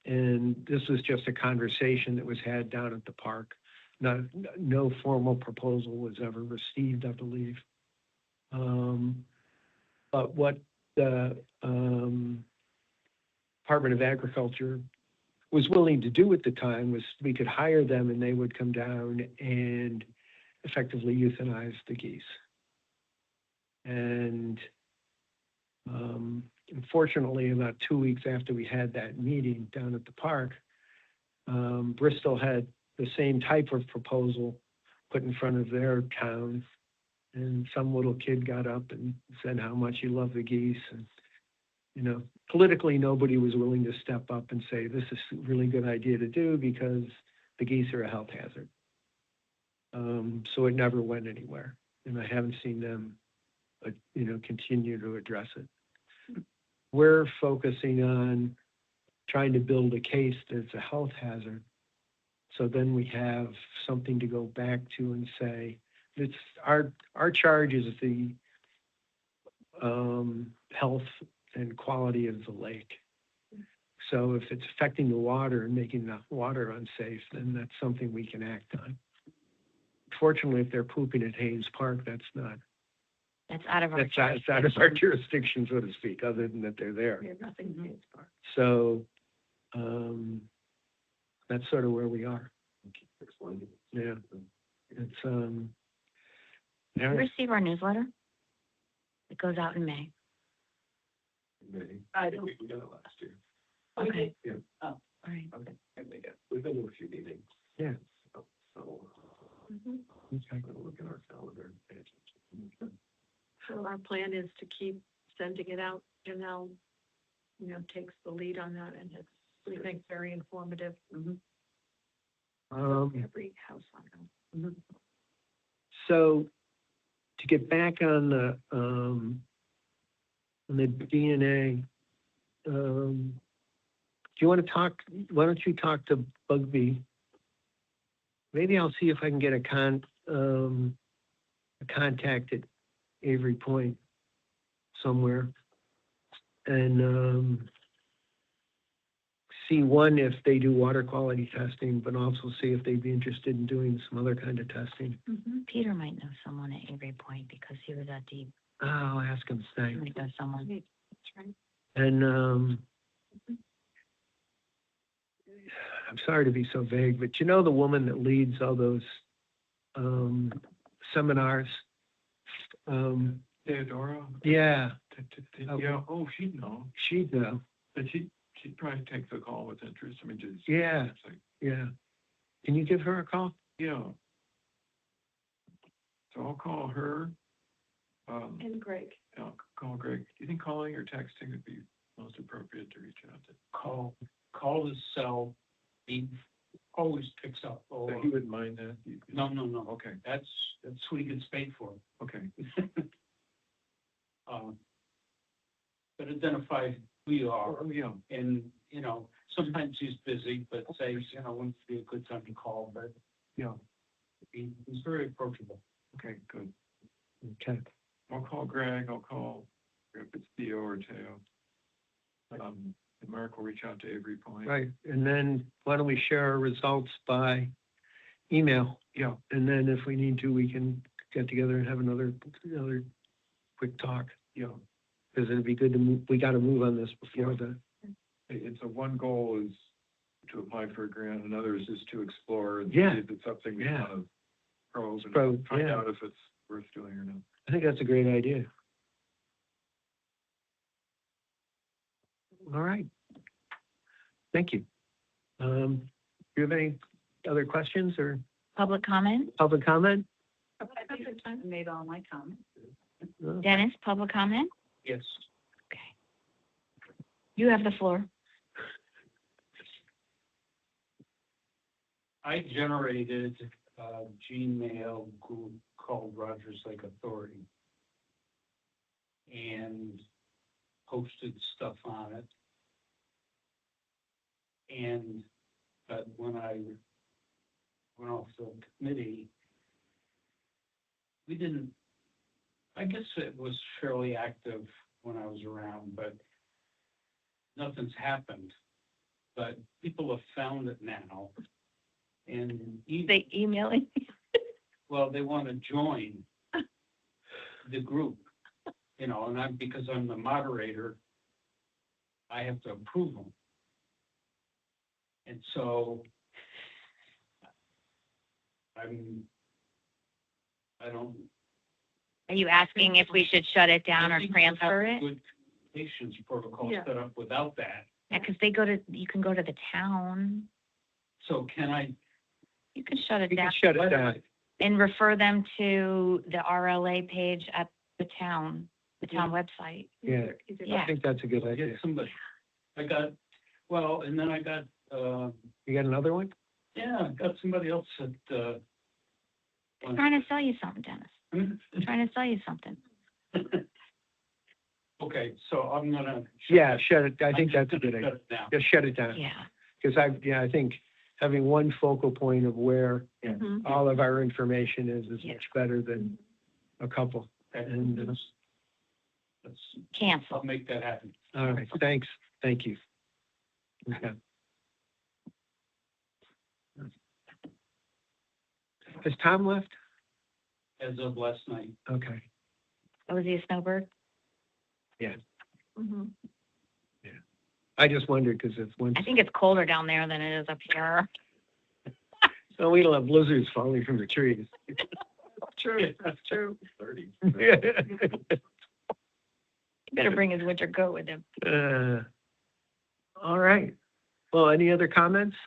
[SPEAKER 1] And this was just a conversation that was had down at the park. No formal proposal was ever received, I believe. But what the Department of Agriculture was willing to do at the time was we could hire them and they would come down and effectively euthanize the geese. And unfortunately, about 2 weeks after we had that meeting down at the park, Bristol had the same type of proposal put in front of their town. And some little kid got up and said how much he loved the geese. And, you know, politically, nobody was willing to step up and say, this is a really good idea to do because the geese are a health hazard. So it never went anywhere. And I haven't seen them, continue to address it. We're focusing on trying to build a case that's a health hazard. So then we have something to go back to and say, it's, our charge is the health and quality of the lake. So if it's affecting the water and making the water unsafe, then that's something we can act on. Fortunately, if they're pooping at Haynes Park, that's
[SPEAKER 3] out of our
[SPEAKER 1] it's out of our jurisdiction, so to speak, other than that they're there.
[SPEAKER 2] We have nothing to use for.
[SPEAKER 1] So, that's sort of where we are. Yeah. It's,
[SPEAKER 3] You
[SPEAKER 1] yeah,
[SPEAKER 3] receive our newsletter? It goes out in May.
[SPEAKER 6] I don't,
[SPEAKER 4] We got it last year.
[SPEAKER 3] Okay.
[SPEAKER 4] Yeah.
[SPEAKER 6] Oh.
[SPEAKER 3] All right.
[SPEAKER 4] Okay. We've been to a few meetings.
[SPEAKER 1] Yeah.
[SPEAKER 4] So,
[SPEAKER 2] Mhm.
[SPEAKER 1] okay.
[SPEAKER 4] I'm gonna look at our calendar and pay attention.
[SPEAKER 2] So our plan is to keep sending it out. Janelle, takes the lead on that, and it's, we think, very informative. Every house on them.
[SPEAKER 1] So to get back on the DNA, do you want to talk, why don't you talk to Bugby? Maybe I'll see if I can get a contact at Avery Point somewhere. And see, one, if they do water quality testing, but also see if they'd be interested in doing some other kind of testing.
[SPEAKER 3] Peter might know someone at Avery Point because he was at the,
[SPEAKER 1] I'll ask him
[SPEAKER 3] he
[SPEAKER 1] tonight.
[SPEAKER 3] might know someone.
[SPEAKER 2] That's right.
[SPEAKER 1] And I'm sorry to be so vague, but you know the woman that leads all those seminars?
[SPEAKER 4] Theodora?
[SPEAKER 1] Yeah,
[SPEAKER 4] Yeah, oh, she'd know,
[SPEAKER 1] she'd know.
[SPEAKER 4] but she'd probably take the call with interest, I mean, just.
[SPEAKER 1] Yeah.
[SPEAKER 4] it's like,
[SPEAKER 1] Yeah. Can you give her a call?
[SPEAKER 4] Yeah. So I'll call her.
[SPEAKER 2] And Greg.
[SPEAKER 4] I'll call Greg. Do you think calling or texting would be most appropriate to reach out to?
[SPEAKER 5] Call his cell, he always picks up.
[SPEAKER 4] So he wouldn't mind that?
[SPEAKER 5] No.
[SPEAKER 4] Okay,
[SPEAKER 5] That's what he gets paid for.
[SPEAKER 4] okay.
[SPEAKER 5] But identify who you are,
[SPEAKER 4] Oh, yeah,
[SPEAKER 5] and, sometimes he's busy, but say, wouldn't be a good time to call, but
[SPEAKER 4] yeah,
[SPEAKER 5] he's very approachable.
[SPEAKER 4] okay, good.
[SPEAKER 1] Okay.
[SPEAKER 4] I'll call Greg, I'll call, if it's Theo or Teo. And Mark will reach out to Avery Point.
[SPEAKER 1] Right. And then why don't we share our results by email?
[SPEAKER 4] Yeah,
[SPEAKER 1] And then if we need to, we can get together and have another quick talk.
[SPEAKER 4] yeah.
[SPEAKER 1] Because it'd be good to move, we got to move on this before the,
[SPEAKER 4] It's one goal is to apply for a grant, another is just to explore and see
[SPEAKER 1] Yeah.
[SPEAKER 4] if it's something we
[SPEAKER 1] Yeah.
[SPEAKER 4] want to probe and
[SPEAKER 1] Probe,
[SPEAKER 4] find
[SPEAKER 1] yeah.
[SPEAKER 4] out if it's worth doing or not.
[SPEAKER 1] I think that's a great idea. All right. Thank you. Do you have any other questions or
[SPEAKER 3] Public comment?
[SPEAKER 1] public comment?
[SPEAKER 6] I think I made all my comments.
[SPEAKER 1] No?
[SPEAKER 3] Dennis, public comment?
[SPEAKER 5] Yes.
[SPEAKER 3] Okay. You have the floor.
[SPEAKER 5] I generated a Gmail group called Rogers Lake Authority and posted stuff on it. And when I went off the committee, I guess it was fairly active when I was around, but nothing's happened. But people have found it now. And
[SPEAKER 3] They emailing?
[SPEAKER 5] well, they want to join the group, and because I'm the moderator, I have to approve them. And so I don't.
[SPEAKER 3] Are you asking if we should shut it down
[SPEAKER 5] I
[SPEAKER 3] or
[SPEAKER 5] think we have
[SPEAKER 3] transfer it?
[SPEAKER 5] Good communications protocol
[SPEAKER 2] Yeah.
[SPEAKER 5] set up without that.
[SPEAKER 3] Yeah, because you can go to the town.
[SPEAKER 5] So can I?
[SPEAKER 3] You can shut it
[SPEAKER 1] You can
[SPEAKER 3] down
[SPEAKER 1] shut it down.
[SPEAKER 3] and refer them to the RLA page at the town website.
[SPEAKER 1] Yeah.
[SPEAKER 2] Either
[SPEAKER 3] Yeah.
[SPEAKER 1] I think that's a good
[SPEAKER 5] Get
[SPEAKER 1] idea.
[SPEAKER 5] somebody. And then I got,
[SPEAKER 1] You got another one?
[SPEAKER 5] I got somebody else at,
[SPEAKER 3] I'm trying to sell you something, Dennis. I'm trying to sell you something.
[SPEAKER 5] Okay, so I'm gonna.
[SPEAKER 1] Yeah, shut it. I think
[SPEAKER 5] I'm just
[SPEAKER 1] that's a good
[SPEAKER 5] gonna
[SPEAKER 1] idea.
[SPEAKER 5] shut it down.
[SPEAKER 1] Just shut it down.
[SPEAKER 3] Yeah.
[SPEAKER 1] Because I think having one focal point of where
[SPEAKER 2] Mhm.
[SPEAKER 1] all of our information is
[SPEAKER 2] Yeah.
[SPEAKER 1] much better than a couple. And,
[SPEAKER 5] Let's,
[SPEAKER 3] Cancel.
[SPEAKER 5] I'll make that happen.
[SPEAKER 1] all right, thanks, thank you. Okay. Has Tom left?
[SPEAKER 5] As of last night.
[SPEAKER 1] Okay,
[SPEAKER 3] Oh, was he a snowbird?
[SPEAKER 2] Mhm.
[SPEAKER 1] I just wondered because it's once,
[SPEAKER 3] I think it's colder down there than it is up here.
[SPEAKER 1] so we don't have blizzards falling from the trees.
[SPEAKER 2] True, that's true.
[SPEAKER 4] 30.
[SPEAKER 3] He better bring his winter coat with him.
[SPEAKER 1] All right. Well, any other comments?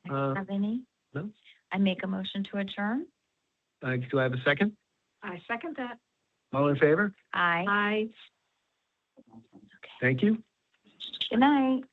[SPEAKER 3] Have any?
[SPEAKER 1] no.
[SPEAKER 3] I make a motion to adjourn.
[SPEAKER 1] Do I have a second?
[SPEAKER 2] I second that.
[SPEAKER 1] All in favor?
[SPEAKER 3] Aye.
[SPEAKER 2] I
[SPEAKER 1] Thank you.
[SPEAKER 3] Good night.